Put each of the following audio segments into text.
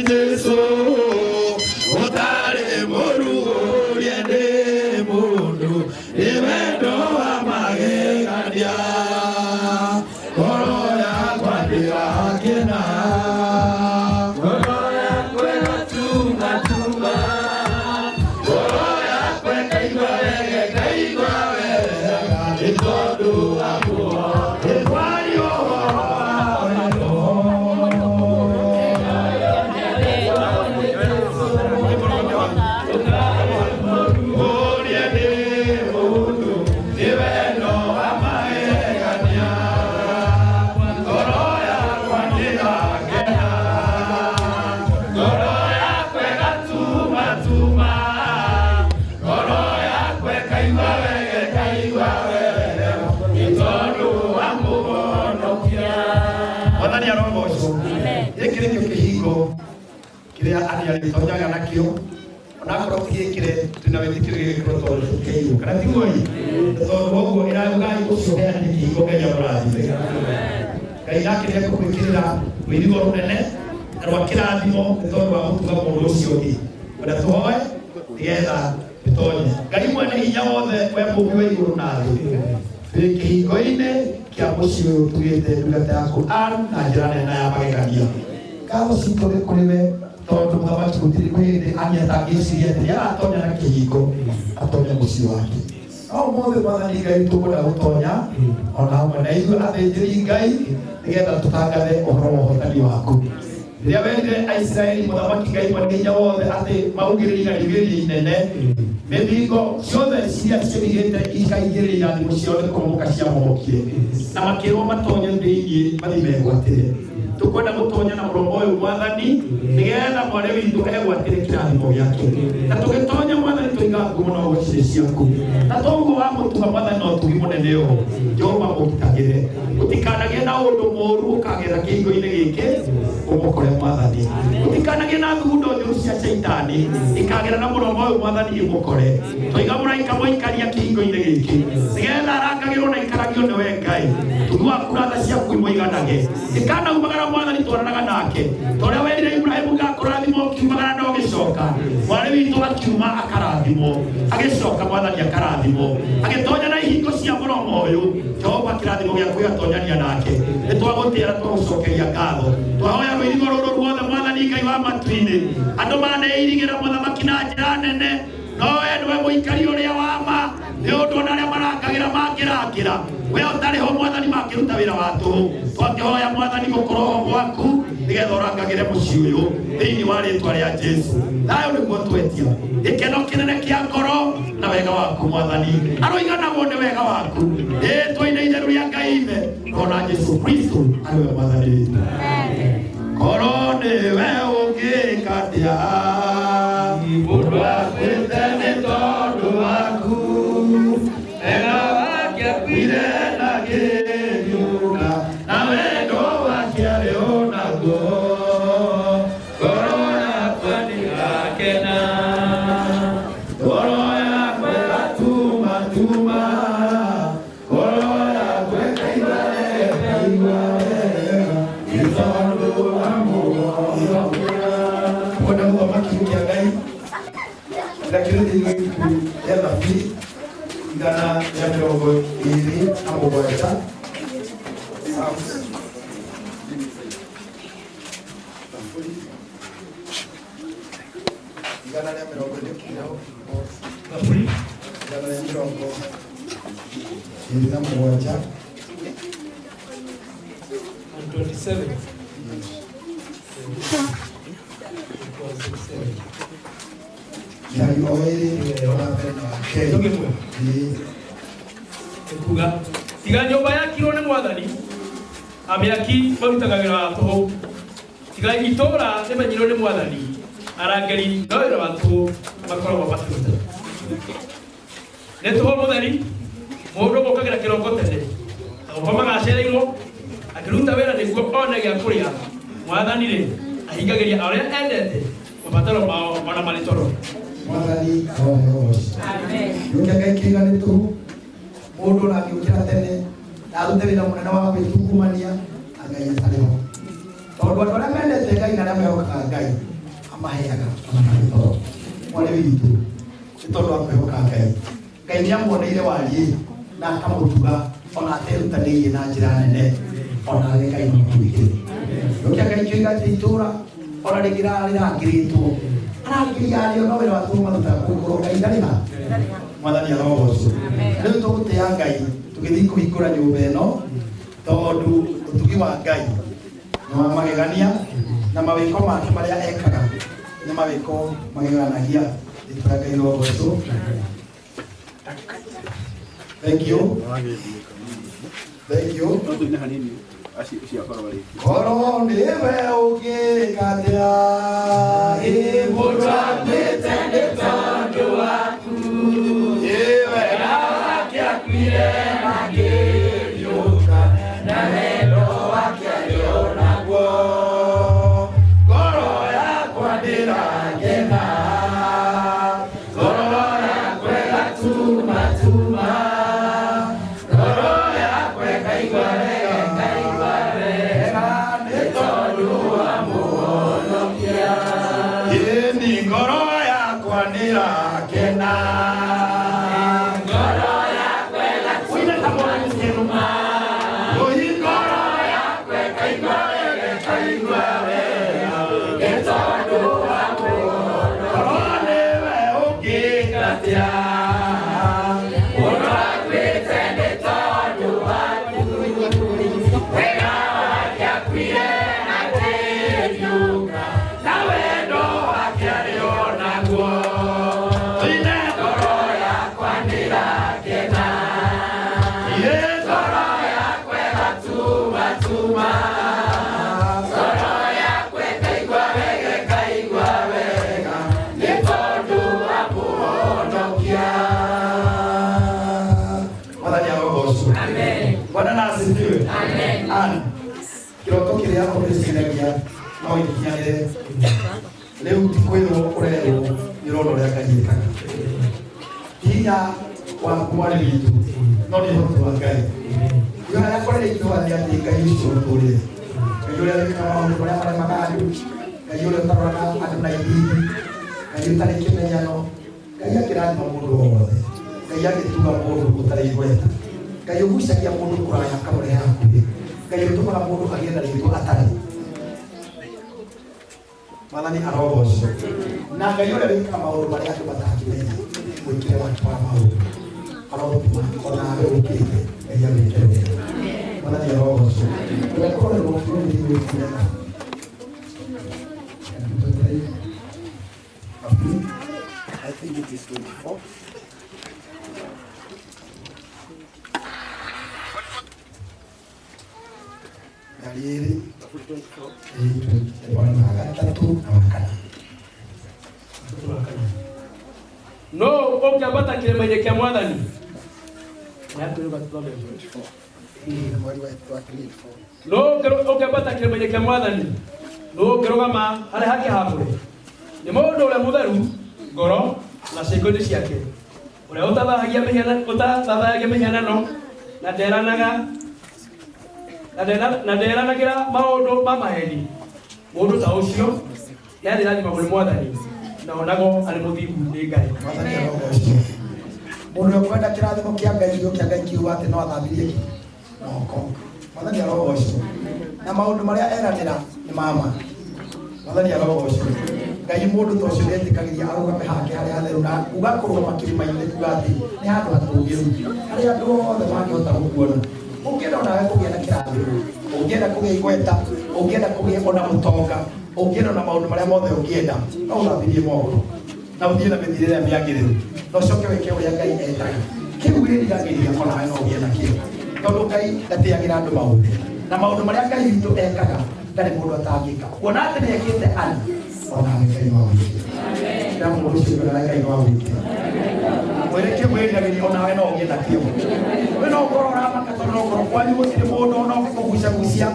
Jesu utare moru yende mundu iwendo amagegania koro ya kwandira kena koro ya kwena tunga koro ya kweka igwa itodu abuo ikwayo kira ani alitonya nakio onakoro kire tunawetikire kroto keyo kana tingoi to bogo ira ngai usohea ni ko kenya murathi kai nakire ko kwikira wirigo runene arwakira thimo to wa mutuga mundu ucio ngi ona toe tigetha bitonye ngai mwene hinya wothe we mungu we iguru na thi kihingo-ine kia mucio tugite ndungata yaku na njira nene ya magegania kama sitore kuriwe tondu muthamaki gutiri kwindi aniatangiciria ati aratonya na kihingo atonya muciĩ wake no mothe mwathani ngai tukwenda gutonya ona hamwe na ithuĩ athĩnjĩri ngai nigetha tutangathe ũhoro wa ũhotani waku rĩrĩa werire Aisiraeli muthamaki ngai mwene hinya wothe atĩ maugĩrĩrie irigĩrĩria inene mĩthingo ciothe ciria ciĩrĩgĩte ikaingĩrĩra irathimo ciao nĩ kũmomoka ciamomokie na makĩrwo matonye thĩinĩ mathiĩ megwatĩre tukwenda gutonya na murongo uyu mwathani nigetha mware witu egwatire kirathimo giake na tugitonya mwathani tuiga ngumo no gocire ciaku na toguo wa mutuga mwathani no tugi munene uyu Jehova mukitagire utikanagie na undu moru ukagera kiingo-ini giki umukore mwathani utikanagie na thundo njuru cia shaitani ikagera na murongo uyu mwathani imukore tuiga muraika muikaria kiingo-ini giki nigetha arangagirwo na ikaragio ni we Ngai tugua kuratha ciaku imoiganage ikana umagara mwathani twaranaga nake toria werire Ibrahimu gakurathimo kiumagara no gicoka mwari witu akiuma akarathimo agicoka mwathani akarathimo agitonya na ihingo cia muromo uyu Jehova kirathimo giaku gatonyania nake nitwagutira twagucokeria ngatho twahoya rwirigo ruru ruothe mwathani Ngai wa matu-ini andu maneirigira muthamaki na njira nene no we muikari uria wa ma ni undu na aria marangagira mangirangira we utariho mwathani makiruta wira watu twakihoya mwathani gukorwo gwaku nigetha urangagire muciĩ uyu thiini wa ritwa ria Jesu thayo niguo twetia gikeno kinene kia ngoro na wega waku mwathani aroiganagwo ni wega waku ritwa-ini itheru ria Ngai ithe ona Jesu Kristo ariwe mwathani witu korwo niwe ũngĩkatia mũndũ akwĩte nĩ tondũ waku wega wake akwire na kĩriũka na wendo wake arĩ onaguo ngoro yakwa nĩgakena ngoro yakwa ĩgatuma ngoro yakwa ĩkaigua nĩ tondũ wa mũgongo kwenda mũthamaki kia Ngai ndakĩrĩthĩrio ibuku rĩa thaburi igana rĩa 27 igana rĩa 27. Tiga nyumba yakirwo nĩ mwathani amĩaki marutaga wĩra wa tũhũ tiga itũũra rĩmenyirwo nĩ mwathani arangĩri no wĩra wa tũhũ makoragwo makĩruta nĩ tũhũ mũtheri mũndũ gũkagĩra kĩroko tene agũkomaga acereirwo akĩruta wĩra nĩguo one gĩa kũrĩa mwathani rĩ ahingagĩria arĩa endete mabataro mao ona marĩ toro mwathani amen ngai kĩgane tũhũ mũndũ ũrangĩũkĩra tene na arute wĩra mũnene wa gwĩtungumania Ngai atarĩho tondũ Tondũ andũ arĩa mendete Ngai na arĩa mehokaga Ngai amaheaga toro. Mwarĩ witũ nĩ tondũ wa kwĩhoka Ngai. Ngai nĩamuoneire wariĩ na akamũtuga ona aterutanĩirie na njĩra nene ona we Ngai nĩamwĩkĩrĩire. Rũkia Ngai kĩoiga atĩ itũũra ona rĩrangĩrĩtwo arangĩria arĩo no wĩra watu marutaga kũgũrwo Ngai ndarĩ ha. Mwathani arogocwo. Rĩu tũgũtĩa Ngai tũgĩthiĩ kũhingũra nyũmba ĩno tondũ ũtugi wa Ngai nĩ wa magegania na mawĩko make marĩa ekaga nĩ mawĩko mageganagia. Rĩtwa Ngai rogocwo. Thank you. Thank you. Koro niwe ũngĩka atĩa mũndũ akwĩte nĩ tondũ waku wega wake akuire makĩriũka na wendo wake arĩ o naguo ngoro yakwa ndĩrangena ngoro yakwa ĩgatuma ngoro yakwa ĩkaigua wega nĩ tondũ wa mũhonokia ĩni ngoro yakwa nĩrakena ngoro yakwa ĩgatuma ngoro yakwa ĩkaigua wega nĩ tondũ wa mũhonokia ngoro nĩwe ũngĩka atĩa mũndũ akwĩte nĩ tondũ waku wega wake akuire akĩriũka na wendo wake arĩ o naguo ine ngoro yakwa ndĩrakena ngoro yakwa ĩgatuma ngoro yakwa ĩkaigua wega nĩ tondũ wa mũhonokia. Mwathani arogocwo. Bwana na asifiwe. Kĩroto kĩrĩa ũrĩciragia no gĩkinyanĩre. Rĩu ti kwĩrwo ũrerwo nĩ ũrona ũrĩa Ngai ekaga. Hinya waku mwarĩ witũ no nĩ ũhoti wa Ngai. Iyo harĩa kũrerĩkĩrwo atĩ Ngai ũcio ũtũũrĩre. Ngai ũrĩa wĩkaga maũndũ marĩa maremaga andũ. Ngai ũrĩa ũtaroraga andũ na ithithi. Ngai ũtarĩ kĩmenyano. Ngai akĩrathima mũndũ wothe. Ngai agĩtuga mũndũ ũtarĩ igweta. Ngai ũgucagia mũndũ kũraya akamũrehe hakuhĩ. Ngai ũtũmaga mũndũ agĩe na rĩtwa atarĩ. Mwathani arogocwo. Na Ngai ũrĩa wĩkaga maũndũ marĩa andũ matangĩmenya mwĩkĩre wake wa maũndũ arotũma onawe ũkĩte Ngai agwĩke wega. Mwathani arogocwo. Ũgakorerwo bũrũri wĩkire I think it is 24. Galiri, no ũngĩambata kĩrĩma-inĩ kĩa Mwathani no ũngĩambata kĩrĩma-inĩ kĩa Mwathani no ũngĩrũgama harĩa hakĩhambũre nĩ mũndũ ũrĩa mũtheru ngoro na ciĩko-inĩ ciake ũrĩa ũtathathagia mĩhianano na nderanagĩra maũndũ ma maheni. Mũndũ ta ũcio nĩathirathimagwo nĩ Mwathani na onagwo arĩ mũthingu nĩ Ngai. Mwathani arogocwo. Mũndũ ũrĩa ũkwenda kĩrathimo kĩa Ngai gĩũkia Ngai kiuga atĩ no athambirie moko. Mwathani arogocwo. Na maũndũ marĩa eranĩra nĩ mama. Mwathani arogocwo. Ngai mũndũ ta ũcio nĩetĩkagĩria arũgame hake harĩa hatheru na ugakorwo kĩrĩma-inĩ kuga atĩ nĩ handũ hatũũgĩru harĩa andũ othe mangĩhota gũkuona. Ũngĩenda onawe kũgĩa na kĩrathimo, ũngĩenda kũgĩa igweta, ũngĩenda kũgĩa ona mũtonga, ũngĩenda na maũndũ marĩa mothe ũngĩenda, no ũthambirie moko na ũthiĩ na mĩthiĩre ĩrĩa mĩagĩrĩru na ũcoke wĩke ũrĩa Ngai endaga. Kĩu gĩriragĩria onawe no ũgĩe nakĩo tondũ Ngai ndatĩagĩra andũ maũndũ na maũndũ marĩa Ngai witũ ekaga ndarĩ mũndũ atangĩka. Kuona atĩ nĩekĩte ani onawe Ngai no agwĩke. Na mũndũ ũcio Ngai no agwĩke. Mwĩrĩkie mwĩriragĩria onawe no ũgĩe nakĩo. We no ũkorwo ũramaka tondũ no ũkorwo kwanyu gũtirĩ mũndũ ona ũngĩkũgucagucia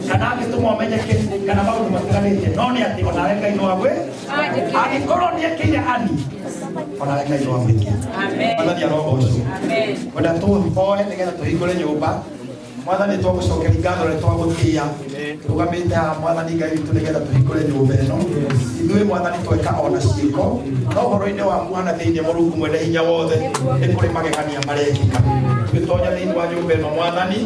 kana angĩtũma ũmenyeke kana maũndũ matiganĩte no nĩ atĩ onawe Ngai no agwĩ. Angĩkorwo nĩekĩire ani onawe Ngai no agwĩke. Mwathani arogocwo. Kwenda tũhoe nĩgetha tũhingũre nyũmba Mwathani twagucokeria ngatho na twagutia tugamite ha Mwathani Ngai witũ nĩgetha tũhingũre nyũmba ĩno. Ithuĩ Mwathani tweka ona ciĩko no ũhoro-inĩ wa mwana thĩinĩ Mũrungu mwene hinya wothe nĩ kũrĩ magegania marekĩka. Twĩtonya thĩinĩ wa nyũmba ĩno Mwathani,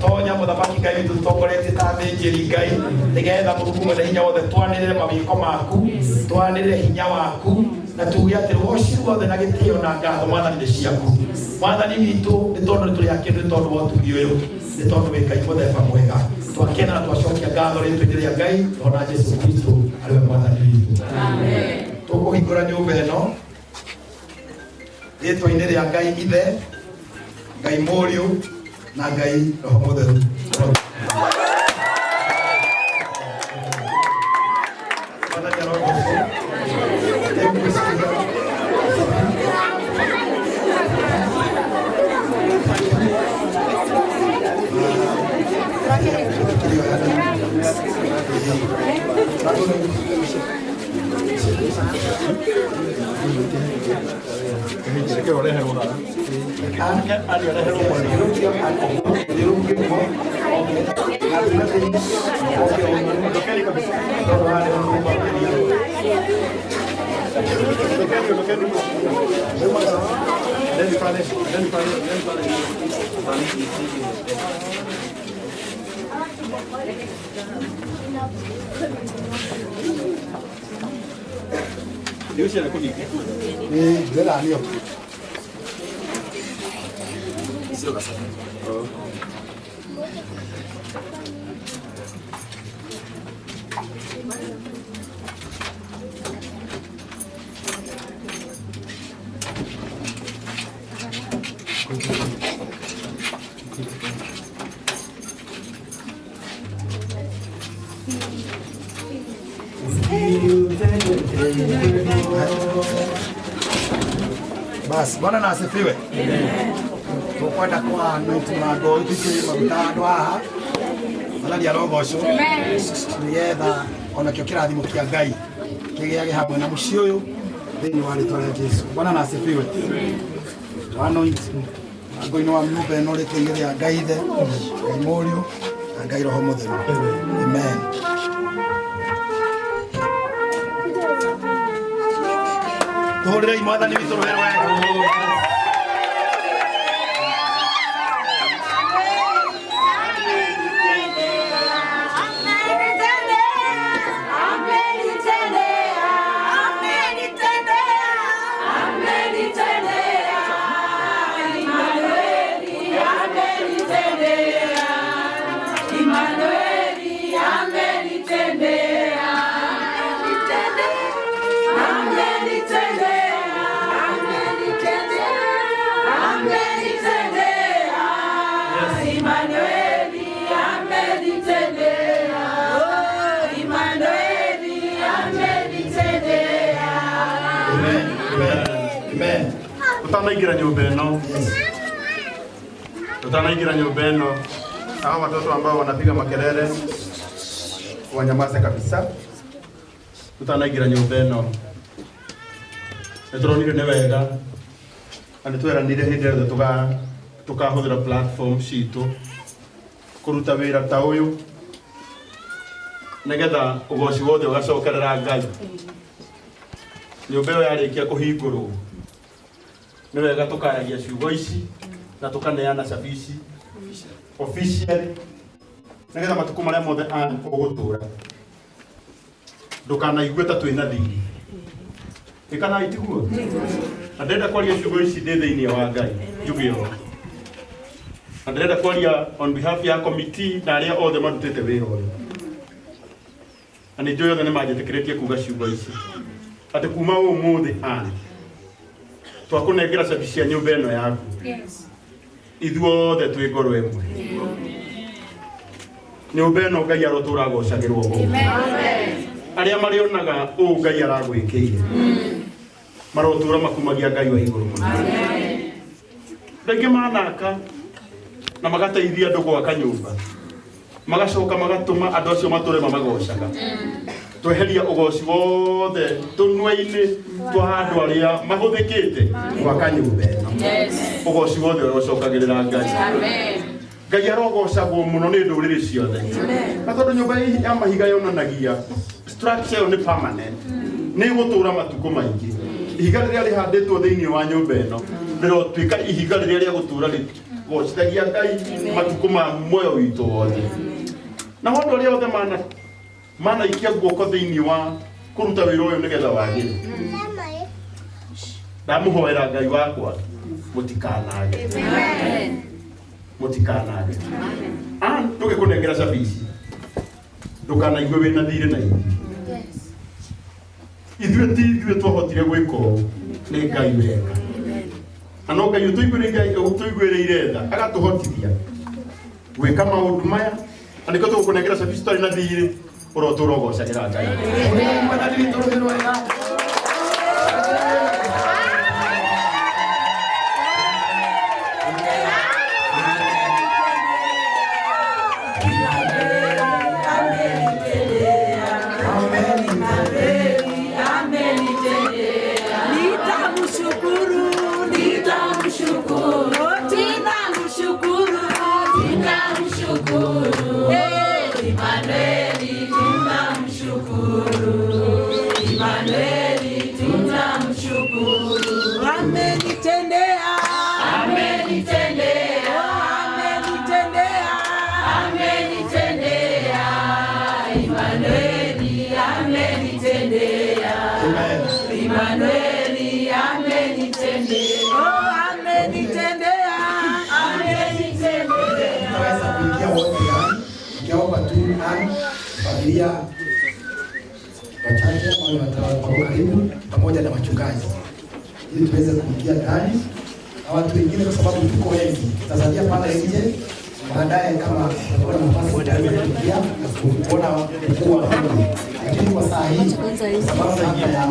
twatonya mũthamaki Ngai witũ tũtongoretie ta thĩnjĩri Ngai nĩgetha Mũrungu mwene hinya wothe twanĩrĩre mawĩko maku, twanĩrĩre hinya waku na tuge atĩ rũciũ wothe na gĩtĩo na ngatho Mwathani nĩ ciaku. Mwathani witũ nĩ tondũ nĩ tũrĩ akĩndũ nĩ tondũ wa ũtugi ũyũ, nĩ tondũ wĩ Ngai mũthemba mwega. Twakena na twacokia ngatho rĩtwa-inĩ rĩa Ngai ona Jesũ Kristo arĩwe Mwathani witũ. Amen. Tũkũhingũra nyũmba ĩno rĩtwa-inĩ rĩa Ngai Ithe, Ngai Mũriũ na Ngai Roho Mũtheru. Basi Bwana na asifiwe. Tukwenda kwa anointing na ngo tukiri maguta andũ haha Mwathani arogocwo nĩgetha ona kĩo kĩrathimo kĩa Ngai kĩgĩage hamwe na mũciĩ ũyũ thĩinĩ wa rĩtwa rĩa Jesũ. Bwana na asifiwe. Anointing na ngo-inĩ wa nyũmba ĩno rĩtwa-inĩ rĩa Ngai Ithe, Ngai Mũriũ na Ngai Roho Mũtheru. Amen. Tũhũrĩrei Mwathani witũ rũhĩ rwega. Tutanaingira nyumba ĩno. Tutanaingira nyumba ĩno. Hawa watoto ambao wanapiga makelele wanyamaze kabisa. Tutanaingira nyumba ĩno. Nĩtũronire nĩ wega na nĩtweranire hĩndĩ ĩrĩa tukahũthĩra platform citũ kũruta wĩra ta ũyũ nĩgetha ũgoci wothe ũgacokerera Ngai. Nyumba ĩyo yarĩkia kũhingũrwo nĩ wega tukaragia ciugo ici na tukaneana cabici officially nĩgetha matukũ marĩa mothe ũgũtũra ndũkanaigue ta twĩna thiri. Ĩkana itiguo na ndĩrenda kwaria ciugo ici ndĩ thĩinĩ wa Ngai njuge ũũ. Na ndĩrenda kwaria on behalf ya committee na arĩa othe marutĩte wĩra ũyũ. Na nĩ njũĩ othe nĩ manjĩtĩkĩrĩtie kuga ciugo ici atĩ kuma ũmũthĩ twakũnengera cabici cia nyũmba ĩno yaku. Ithuothe twĩ ngoro ĩmwe. Nyũmba ĩno Ngai arotũra agocagĩrwo ho. Arĩa marĩonaga ũũ Ngai aragwĩkĩire marotũra makumagia Ngai wa igũrũ mũno. Rĩngĩ manaka na magateithia andũ gwaka nyũmba magacoka magatũma andũ acio matũre mamagocaga. Tweheria ũgoci wothe tũnua-inĩ twa handũ arĩa mahũthĩkĩte gwaka nyũmba ĩno. Ũgoci wothe ũrocokagĩrĩra Ngai. Ngai arogocagwo muno nĩ ndũrĩrĩ ciothe. Na tondũ nyũmba ya mahiga yonanagia structure nĩ permanent, nĩ gũtũra matukũ maingĩ. Ihiga rĩrĩa rĩhandĩtwo thĩinĩ wa nyũmba ĩno rĩrotuĩka ihiga rĩrĩa rĩa gũtũra rĩgocithagia Ngai matukũ ma muoyo witũ wothe. Na mũndũ ũrĩa othe manaikia guoko thĩinĩ wa kũruta wĩra ũyũ nĩgetha wagĩre. Ndamũhoera Ngai wakwa mũtikanage. Mũtikanage. Tũgĩkũnengera cabici ndũkanaigue wĩna thirĩ na ithuĩ. Ithuĩ twahotire gwĩka ũũ nĩ Ngai wega. Na no Ngai ũtũiguĩrĩire tha agatũhotithia gwĩka maũndũ maya. Na nĩkĩo tũgũkũnengera cabici tũtarĩ na thirĩ ũrotũra ũgocagĩra Ngai. Familia wachache ambao watakuwa karibu pamoja na wachungaji ili tuweze kuingia ndani na watu wengine, kwa sababu tuko wengi. Tutasalia pale nje baadaye kama tutakuwa na nafasi ya kuingia na kuona mkuu wa Mungu, lakini kwa saa hii sababu ya kaya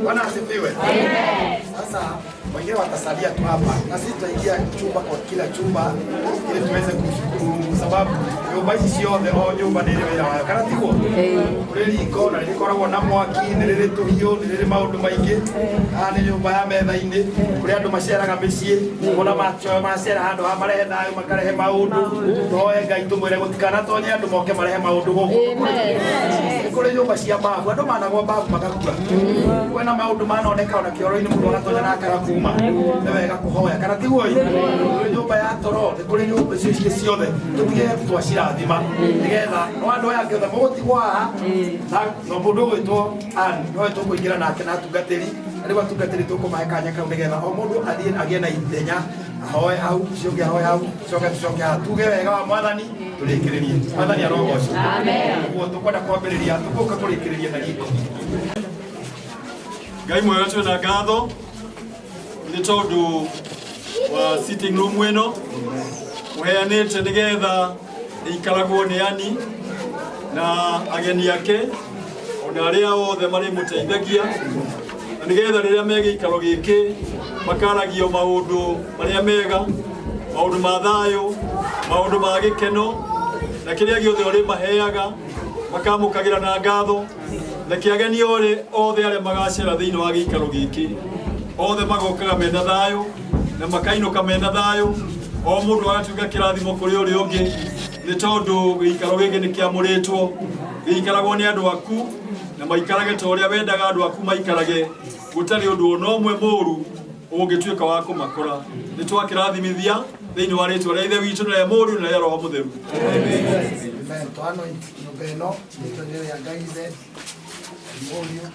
Bwana asifiwe. Sasa wengine watasalia tu hapa na sisi tutaingia chumba kwa kila chumba ili tuweze kumshukuru Mungu, sababu nyumba hizi ciothe o nyumba nĩ ĩrĩ wĩra wayo, kana tiguo? Kũrĩ riko na rĩkoragwo na mwaki, nĩ rĩrĩ tũhiũ, nĩ rĩrĩ maũndũ maingĩ. Haha nĩ nyũmba ya metha-inĩ kũrĩ andũ maceraga mĩciĩ, ona macera handũ ha marehe thayũ makarehe maũndũ. Tũhoe Ngai tũmwĩre gũtikanatonye andũ moke marehe maũndũ gũkũ. Kũrĩ nyũmba cia mbabu, andũ managwo mbabu magakua. Kwĩna maũndũ manoneka ona kĩoro-inĩ mũndũ agatonya na akagakuma. Nĩ wega kũhoya, kana tiguo? Kũrĩ nyũmba ya toro, nĩ kũrĩ nyũmba icio ciothe tũtige twacirathima nĩgetha no andũ aya angĩ othe mũgũtigwo haha na mũndũ ũgwĩtwo Ann nowe tũkũingĩra nake na atungatĩri, arĩ atungatĩri tũkũmahe kanya kau nĩgetha o mũndũ athiĩ agĩe na ithenya, ahoe hau, ũcio ũngĩ ahoe hau, tucoke haha, tuge wega wa Mwathani tũrĩkĩrĩrie. Mwathani arogocwo. Ũguo tũkwenda kwambĩrĩria, tũgũka kũrĩkĩrĩria na gĩko. Ngai mwega twĩna ngatho nĩ tondũ wa sitting room ĩno ũheanĩte nĩgetha ĩikaragwo nĩ Ann na ageni ake ona arĩa othe marĩ mũteithagia, na nĩgetha rĩrĩa me gĩikaro gĩkĩ makaragio maũndũ marĩa mega, maũndũ ma thayũ, maũndũ ma gĩkeno, na kĩrĩa gĩothe ũrĩ maheaga makamũkagĩra na ngatho. Na kĩageni othe arĩa magacera thĩinĩ wa gĩikaro gĩkĩ othe magokaga mena thayũ na makainũka mena thayũ, o mundu agatuika kirathimo kuri uri ungi ni tondu gikaro giki ni kiamuritwo gikaragwo ni andu aku na maikarage ta uria wendaga andu aku maikarage gutari undu ona umwe muru ungituika wa kumakora ni twakirathimithia thiini wa ritwa ria ithe witu na muru na roho mutheru amen twano nyumba ino nitonyere ya Ngai ithe Morio